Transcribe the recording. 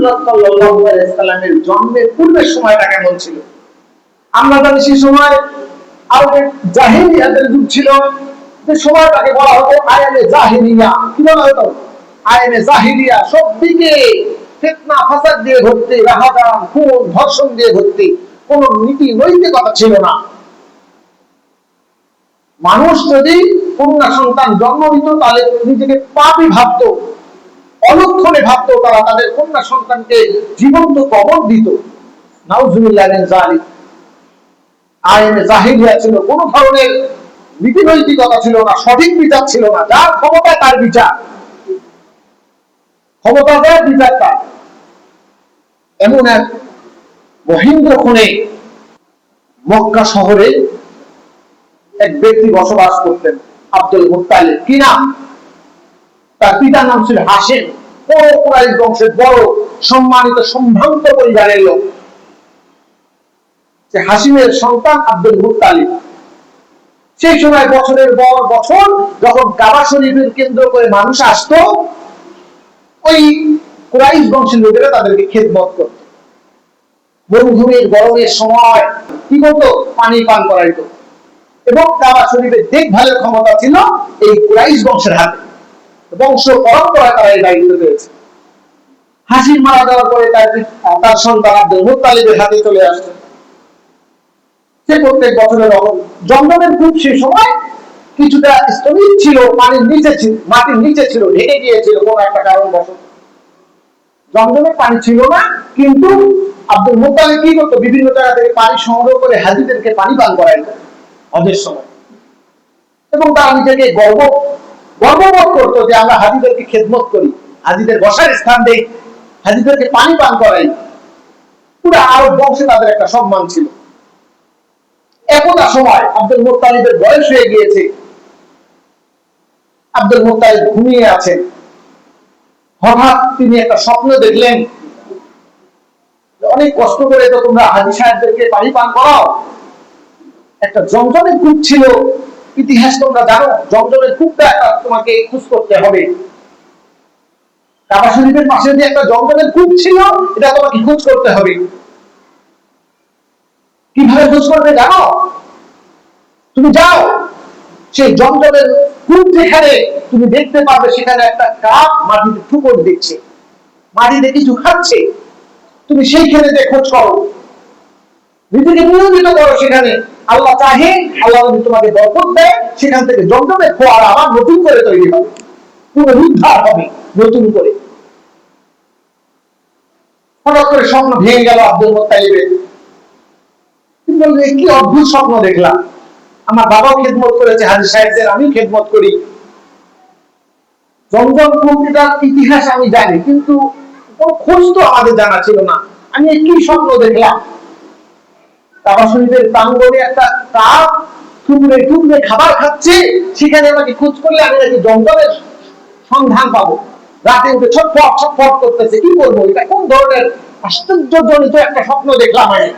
হযরত সাল্লাল্লাহু আলাইহি ওয়াসাল্লামের জন্মের পূর্বের সময়টা কেমন ছিল। আমরা জানি সেই সময় আরবের জাহিলিয়াতের যুগ ছিল, যে সময়টাকে বলা হতো আয়ামে জাহিলিয়া। কি বলা হতো? আয়ামে জাহিলিয়া। সব দিকে ফিতনা ফাসাদ দিয়ে ভর্তি, রাহাজান, খুন, ধর্ষণ দিয়ে ভর্তি, কোনো নীতি নৈতিকতা ছিল না। মানুষ যদি কন্যা সন্তান জন্ম দিত তাহলে নিজেকে পাপী ভাবতো, অলক্ষণে ভাবতো, তারা তাদের কন্যা সন্তানকে জীবন্ত কবর দিত। নাউজুবিল্লাহ মিন যালিক। আইনে জাহিলিয়া ছিল, কোন ধরনের নীতি নৈতিকতা ছিল না, সঠিক বিচার ছিল না। যার ক্ষমতা তার বিচার, ক্ষমতা দেয় বিচার তার। এমন এক মহেন্দ্রক্ষণে মক্কা শহরে এক ব্যক্তি বসবাস করতেন, আব্দুল মুত্তালিব। কি নাম? তার পিতার নাম ছিল হাশিম। বড় কুরাইশ বংশের বড় সম্মানিত সম্ভ্রান্ত পরিবারের লোক। যে হাশিমের সন্তান আব্দুল মুত্তালিব। সেই সময় বছরের পর বছর যখন কাবা শরীফের কেন্দ্র করে মানুষ আসতো, ওই কুরাইশ বংশের লোকেরা তাদেরকে খেদমত করত। মরুভূমির গরমের সময় কি করতো? পানি পান করাইতো। এবং কাবা শরীফের দেখভালের ক্ষমতা ছিল এই কুরাইশ বংশের হাতে। বংশ পরম্পরায় তারা এই দায়িত্ব পেয়েছে। হাসিম মারা যাওয়ার পরে তার সন্তান আব্দুল মুত্তালিবের হাতে চলে আসছে। সে প্রত্যেক বছরের রকম জমজমের কূপ সেই সময় কিছুটা স্থগিত ছিল, পানির নিচে ছিল, মাটির নিচে ছিল, ঢেকে গিয়েছিল কোন একটা কারণবশত। জমজমের পানি ছিল না, কিন্তু আব্দুল মুত্তালিব কি করতো? বিভিন্ন জায়গা থেকে পানি সংগ্রহ করে হাজিদেরকে পানি পান করাইতো হজের সময়। এবং তারা নিজেকে গর্ববোধ করতো যে আমরা হাজিদেরকে খেদমত করি, হাজিদের বসার স্থান দেই, হাজিদেরকে পানি পান করাই। পুরো আরব বংশে তাদের একটা সম্মান ছিল। একদা সময় আব্দুল মুত্তালিবের বয়স হয়ে গিয়েছে। আব্দুল মুত্তালিব ঘুমিয়ে আছেন। হঠাৎ তিনি একটা স্বপ্ন দেখলেন, অনেক কষ্ট করে তো তোমরা হাজী সাহেবদেরকে পানি পান করাও। একটা জমজমের কূপ ছিল, ইতিহাস তোমরা জানো। জমজমের কূপটা তোমাকে খোঁজ করতে হবে। কাবা শরীফের পাশে যে একটা জমজমের কূপ ছিল, এটা তোমাকে খোঁজ করতে হবে। কিভাবে খোঁজ করবে জানো? তুমি যাও, সেই জমজমের কূপ যেখানে তুমি দেখতে পাবে, সেখানে একটা কাক মাটিতে ঠুকর দিচ্ছে, মাটিতে কিছু খাচ্ছে। তুমি সেইখানে যে খোঁজ করো, নিজেকে নিয়োজিত করো সেখানে। আল্লাহ চাহে, আল্লাহ যদি তোমাকে বরকত দেয়, সেখান থেকে জমজমের ফোয়ারা আবার নতুন করে তৈরি হবে, পুনরুদ্ধার হবে নতুন করে। হঠাৎ করে স্বপ্ন ভেঙে গেল আব্দুল মুত্তালিবের। তিনি বললেন, কি অদ্ভুত স্বপ্ন দেখলাম। আমার বাবাও খেদমত করেছে হাজী সাহেবদের, আমি খেদমত করি। জমজম কূপটার ইতিহাস আমি জানি, কিন্তু কোন খোঁজ তো আমাদের জানা ছিল না। আমি কি স্বপ্ন দেখলাম? কাবা শরীফের প্রাঙ্গণে একটা কাক টুকরে টুকরে খাবার খাচ্ছে, সেখানে আমাকে খোঁজ করলে আমি নাকি জমজমের সন্ধান পাবো। রাতে উঠে ছটফট ছটফট করতেছে, কি করবো? এটা কোন ধরনের আশ্চর্যজনিত একটা স্বপ্ন দেখলাম আমি।